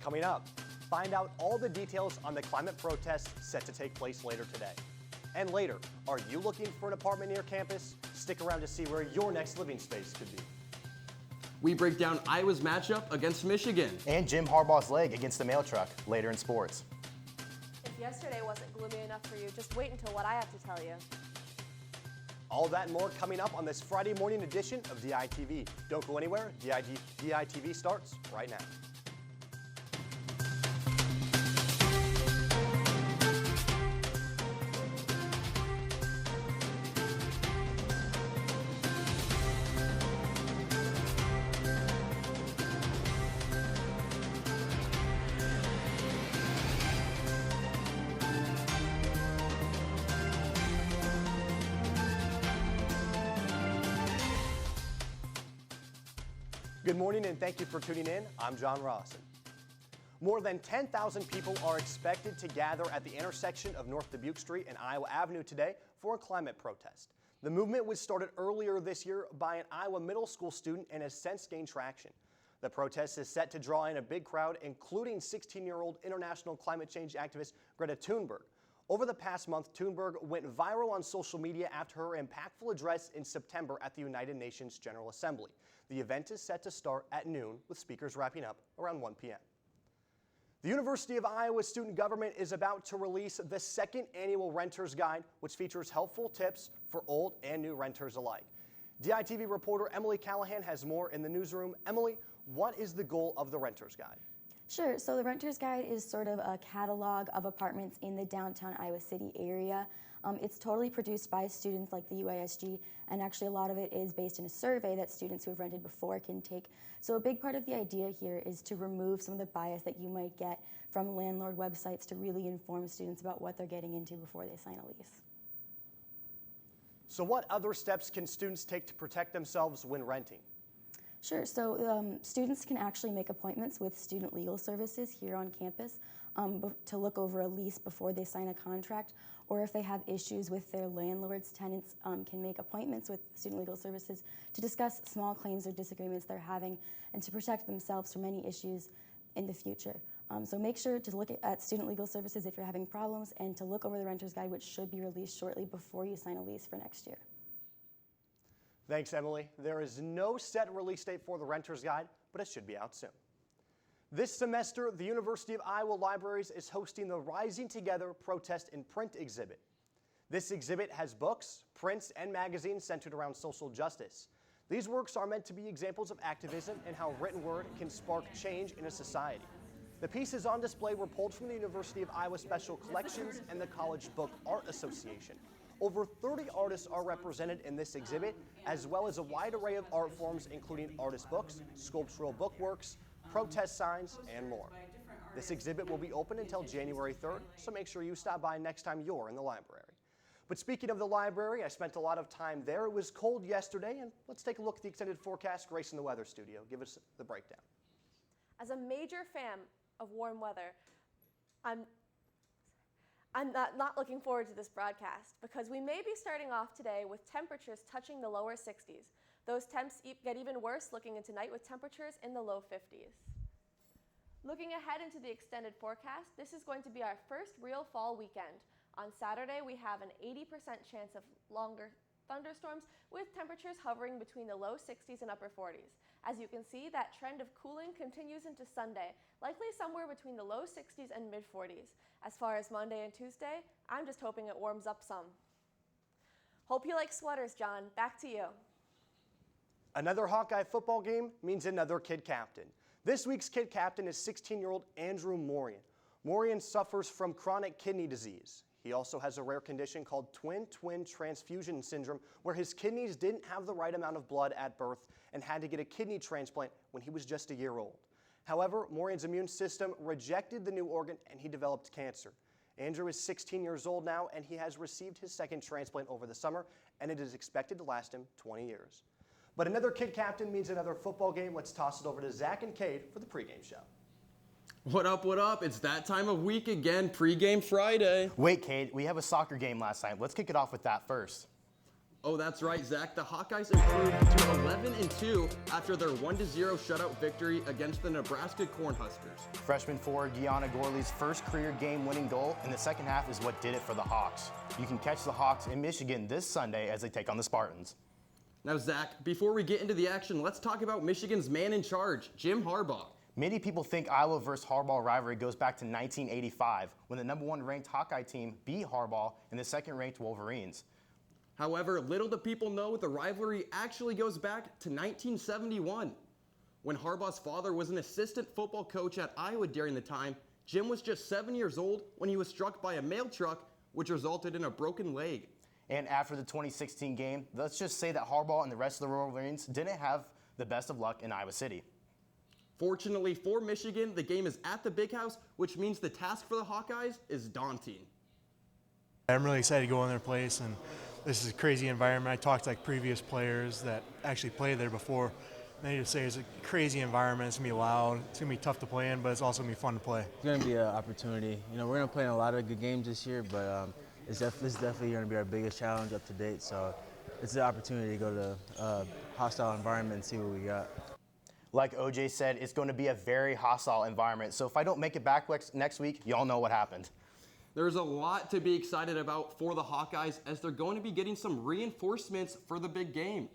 Coming up, find out all the details on the climate protest set to take place later today. And later, are you looking for an apartment near campus? Stick around to see where your next living space could be. We break down Iowa's matchup against Michigan. And Jim Harbaugh's leg against the mail truck later in sports. If yesterday wasn't gloomy enough for you, just wait until what I have to tell you. All that and more coming up on this Friday morning edition of DITV. Don't go anywhere. DITV starts right now. Good morning and thank you for tuning in. I'm John Rawson. More than 10,000 people are expected to gather at the intersection of North Dubuque Street and Iowa Avenue today for a climate protest. The movement was started earlier this year by an Iowa middle school student and has since gained traction. The protest is set to draw in a big crowd, including 16-year-old international climate change activist Greta Thunberg. Over the past month, Thunberg went viral on social media after her impactful address in September at the United Nations General Assembly. The event is set to start at noon, with speakers wrapping up around 1 p.m. The University of Iowa student government is about to release the second annual Renter's Guide, which features helpful tips for old and new renters alike. DITV reporter Emily Callahan has more in the newsroom. Emily, what is the goal of the Renter's Guide? Sure, so the Renter's Guide is sort of a catalog of apartments in the downtown Iowa City area. It's totally produced by students like the UISG, and actually a lot of it is based in a survey that students who have rented before can take. So a big part of the idea here is to remove some of the bias that you might get from landlord websites to really inform students about what they're getting into before they sign a lease. So what other steps can students take to protect themselves when renting? Sure, so students can actually make appointments with student legal services here on campus to look over a lease before they sign a contract, or if they have issues with their landlords, tenants can make appointments with student legal services to discuss small claims or disagreements they're having and to protect themselves from any issues in the future. So make sure to look at student legal services if you're having problems, and to look over the Renter's Guide, which should be released shortly before you sign a lease for next year. Thanks, Emily. There is no set release date for the Renter's Guide, but it should be out soon. This semester, the University of Iowa Libraries is hosting the Rising Together Protest in Print exhibit. This exhibit has books, prints, and magazines centered around social justice. These works are meant to be examples of activism and how written word can spark change in a society. The pieces on display were pulled from the University of Iowa Special Collections and the College Book Art Association. Over 30 artists are represented in this exhibit, as well as a wide array of art forms, including artist books, sculptural bookworks, protest signs, and more. This exhibit will be open until January 3rd, so make sure you stop by next time you're in the library. But speaking of the library, I spent a lot of time there. It was cold yesterday, and let's take a look at the extended forecast. Grace in the weather studio, give us the breakdown. As a major fan of warm weather, I'm not looking forward to this broadcast because we may be starting off today with temperatures touching the lower 60s. Those temps get even worse looking into night with temperatures in the low 50s. Looking ahead into the extended forecast, this is going to be our first real fall weekend. On Saturday, we have an 80% chance of longer thunderstorms with temperatures hovering between the low 60s and upper 40s. As you can see, that trend of cooling continues into Sunday, likely somewhere between the low 60s and mid 40s. As far as Monday and Tuesday, I'm just hoping it warms up some. Hope you like sweaters, John. Back to you. Another Hawkeye football game means another kid captain. This week's kid captain is 16-year-old Andrew Morian. Morian suffers from chronic kidney disease. He also has a rare condition called twin transfusion syndrome, where his kidneys didn't have the right amount of blood at birth and had to get a kidney transplant when he was just a year old. However, Morian's immune system rejected the new organ and he developed cancer. Andrew is 16 years old now, and he has received his second transplant over the summer, and it is expected to last him 20 years. But another kid captain means another football game. Let's toss it over to Zach and Cade for the pregame show. What up, what up? It's that time of week again, pregame Friday. Wait, Cade, we have a soccer game last night. Let's kick it off with that first. Oh, that's right, Zach. The Hawkeyes improved to 11-2 after their 1-0 shutout victory against the Nebraska Cornhuskers. Freshman forward Gianna Gorley's first career game-winning goal in the second half is what did it for the Hawks. You can catch the Hawks in Michigan this Sunday as they take on the Spartans. Now, Zach, before we get into the action, let's talk about Michigan's man in charge, Jim Harbaugh. Many people think Iowa versus Harbaugh rivalry goes back to 1985 when the #1 ranked Hawkeye team beat Harbaugh and the second-ranked Wolverines. However, little do people know the rivalry actually goes back to 1971. When Harbaugh's father was an assistant football coach at Iowa during the time, Jim was just 7 years old when he was struck by a mail truck, which resulted in a broken leg. And after the 2016 game, let's just say that Harbaugh and the rest of the Wolverines didn't have the best of luck in Iowa City. Fortunately for Michigan, the game is at the Big House, which means the task for the Hawkeyes is daunting. I'm really excited to go in their place, and this is a crazy environment. I talked to previous players that actually played there before. They just say it's a crazy environment. It's gonna be loud. It's gonna be tough to play in, but it's also gonna be fun to play. It's gonna be an opportunity. You know, we're gonna play in a lot of good games this year, but this is definitely gonna be our biggest challenge up to date. So it's an opportunity to go to a hostile environment and see what we got. Like OJ said, it's going to be a very hostile environment. So if I don't make it back next week, y'all know what happened. There's a lot to be excited about for the Hawkeyes as they're going to be getting some reinforcements for the big game.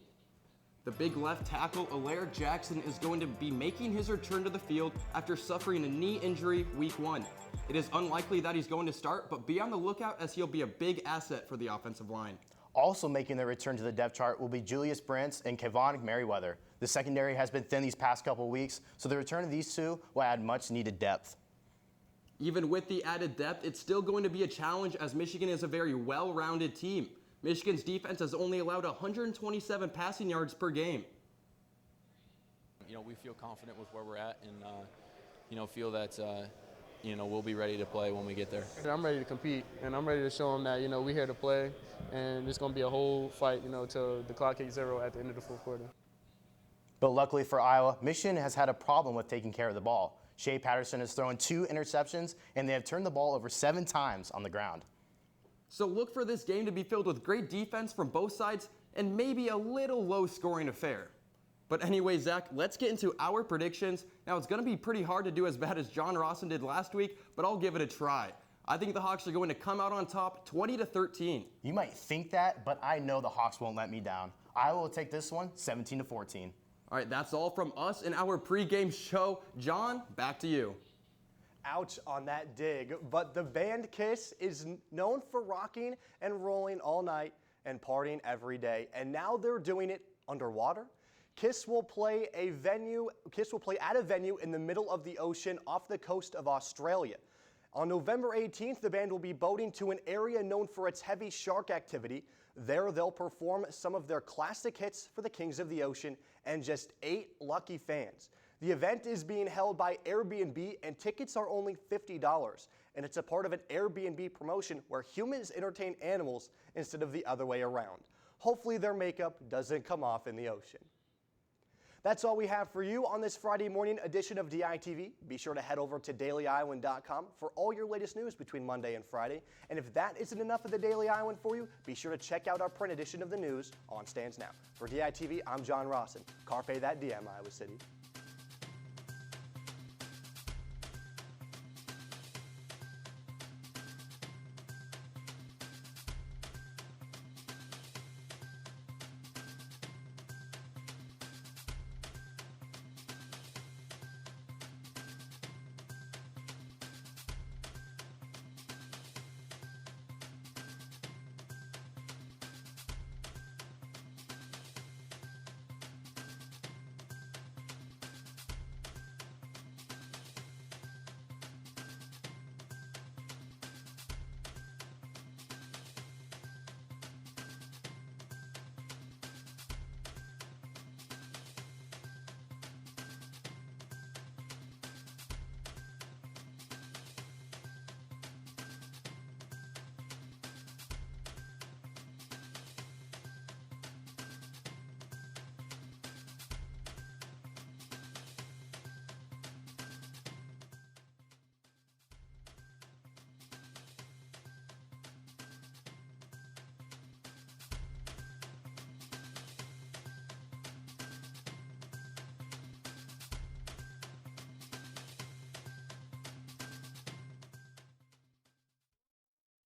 The big left tackle, Alaire Jackson, is going to be making his return to the field after suffering a knee injury week 1. It is unlikely that he's going to start, but be on the lookout as he'll be a big asset for the offensive line. Also making their return to the depth chart will be Julius Brents and Kevon Merriweather. The secondary has been thin these past couple of weeks, so the return of these two will add much needed depth. Even with the added depth, it's still going to be a challenge as Michigan is a very well-rounded team. Michigan's defense has only allowed 127 passing yards per game. You know, we feel confident with where we're at and, you know, feel that, you know, we'll be ready to play when we get there. I'm ready to compete, and I'm ready to show them that, you know, we're here to play, and it's going to be a whole fight, you know, till the clock hits 0 at the end of the fourth quarter. But luckily for Iowa, Michigan has had a problem with taking care of the ball. Shea Patterson has thrown 2 interceptions, and they have turned the ball over 7 times on the ground. So look for this game to be filled with great defense from both sides and maybe a little low-scoring affair. But anyway, Zach, let's get into our predictions. Now, it's going to be pretty hard to do as bad as John Rawson did last week, but I'll give it a try. I think the Hawks are going to come out on top 20-13. You might think that, but I know the Hawks won't let me down. Iowa will take this one 17-14. All right, that's all from us in our pregame show. John, back to you. Ouch on that dig, but the band Kiss is known for rocking and rolling all night and partying every day, and now they're doing it underwater. Kiss will play at a venue in the middle of the ocean off the coast of Australia. On November 18th, the band will be boating to an area known for its heavy shark activity. There, they'll perform some of their classic hits for the Kings of the Ocean and just 8 lucky fans. The event is being held by Airbnb, and tickets are only $50, and it's a part of an Airbnb promotion where humans entertain animals instead of the other way around. Hopefully their makeup doesn't come off in the ocean. That's all we have for you on this Friday morning edition of DITV. Be sure to head over to dailyiowan.com for all your latest news between Monday and Friday. And if that isn't enough of the Daily Iowan for you, be sure to check out our print edition of the news on stands now. For DITV, I'm John Rawson. Carpe that diem, Iowa City.